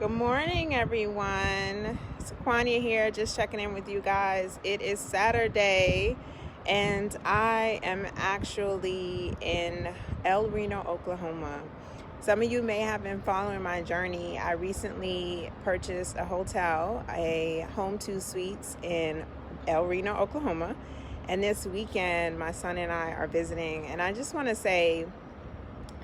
Good morning, everyone. Saquania here, just checking in with you guys. It is Saturday, and I am actually in El Reno, Oklahoma. Some of you may have been following my journey. I recently purchased a hotel, a home 2 suites in El Reno, Oklahoma. And this weekend, my son and I are visiting, and I just want to say,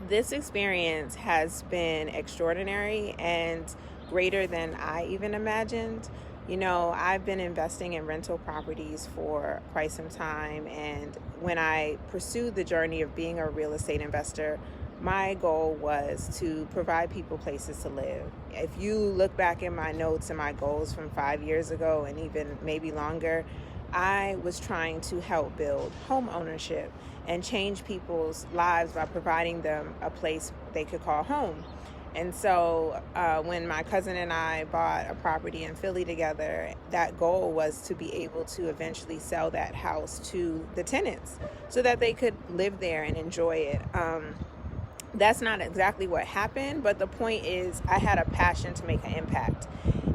this experience has been extraordinary and greater than I even imagined. You know, I've been investing in rental properties for quite some time, and when I pursued the journey of being a real estate investor, my goal was to provide people places to live. If you look back in my notes and my goals from 5 years ago and even maybe longer, I was trying to help build home ownership and change people's lives by providing them a place they could call home. And so when my cousin and I bought a property in Philly together, that goal was to be able to eventually sell that house to the tenants so that they could live there and enjoy it. That's not exactly what happened, but the point is I had a passion to make an impact.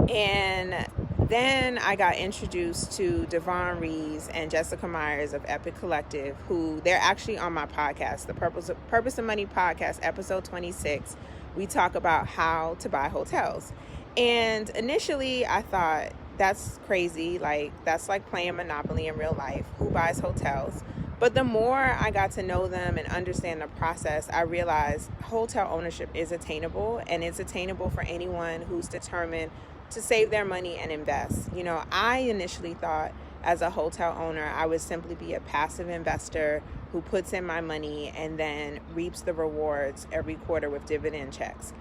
And then I got introduced to Devon Reeves and Jessica Myers of Epic Collective, who they're actually on my podcast, the Purpose of Money podcast, episode 26. We talk about how to buy hotels. And initially I thought, that's crazy. Like, that's like playing Monopoly in real life. Who buys hotels? But the more I got to know them and understand the process, I realized hotel ownership is attainable, and it's attainable for anyone who's determined to save their money and invest. You know, I initially thought as a hotel owner, I would simply be a passive investor who puts in my money and then reaps the rewards every quarter with dividend checks.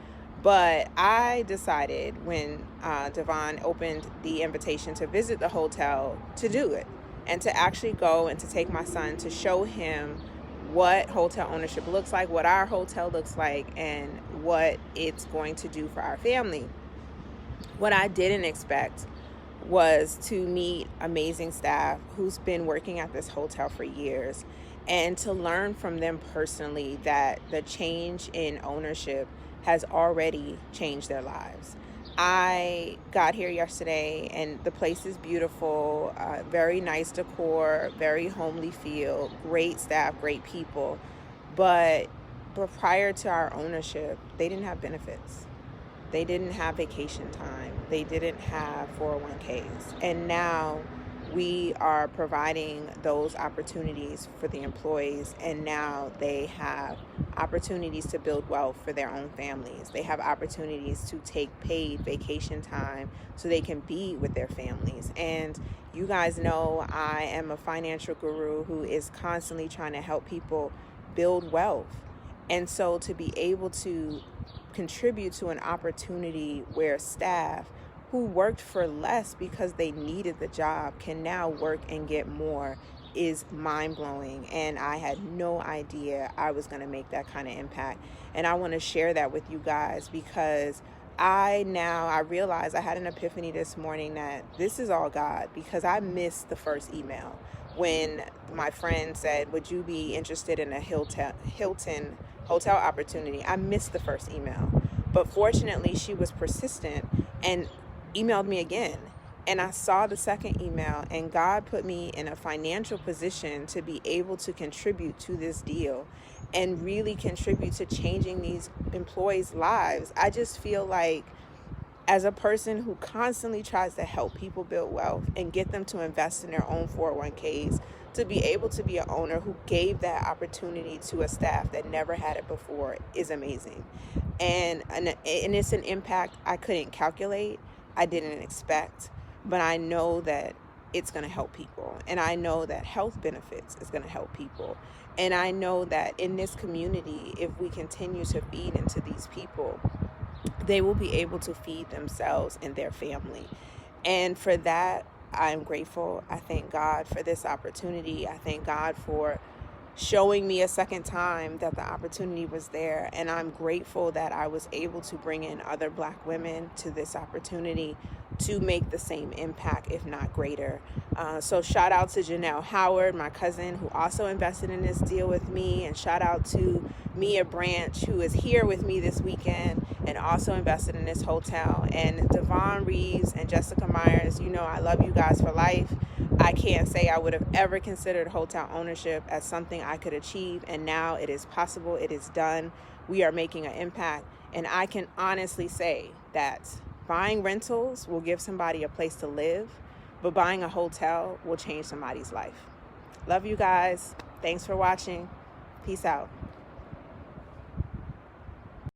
But I decided when Devon opened the invitation to visit the hotel to do it, and to actually go and to take my son to show him what hotel ownership looks like, what our hotel looks like, and what it's going to do for our family. What I didn't expect was to meet amazing staff who's been working at this hotel for years, and to learn from them personally that the change in ownership has already changed their lives. I got here yesterday and the place is beautiful, very nice decor, very homely feel, great staff, great people. But prior to our ownership, they didn't have benefits. They didn't have vacation time. They didn't have 401ks. And now we are providing those opportunities for the employees, and now they have opportunities to build wealth for their own families. They have opportunities to take paid vacation time so they can be with their families. And you guys know I am a financial guru who is constantly trying to help people build wealth. And so to be able to contribute to an opportunity where staff who worked for less because they needed the job can now work and get more is mind-blowing. And I had no idea I was going to make that kind of impact. And I want to share that with you guys because I realized I had an epiphany this morning that this is all God, because I missed the first email when my friend said, would you be interested in a Hilton hotel opportunity? I missed the first email, but fortunately she was persistent and emailed me again. And I saw the second email, and God put me in a financial position to be able to contribute to this deal and really contribute to changing these employees' lives. I just feel like, as a person who constantly tries to help people build wealth and get them to invest in their own 401ks, to be able to be an owner who gave that opportunity to a staff that never had it before is amazing. And it's an impact I couldn't calculate. I didn't expect, but I know that it's going to help people. And I know that health benefits is going to help people. And I know that in this community, if we continue to feed into these people, they will be able to feed themselves and their family. And for that, I'm grateful. I thank God for this opportunity. I thank God for showing me a second time that the opportunity was there. And I'm grateful that I was able to bring in other Black women to this opportunity to make the same impact, if not greater. So shout out to Janelle Howard, my cousin, who also invested in this deal with me. And shout out to Mia Branch, who is here with me this weekend and also invested in this hotel. And Devon Reeves and Jessica Myers, you know I love you guys for life. I can't say I would have ever considered hotel ownership as something I could achieve. And now it is possible. It is done. We are making an impact. And I can honestly say that buying rentals will give somebody a place to live, but buying a hotel will change somebody's life. Love you guys. Thanks for watching. Peace out.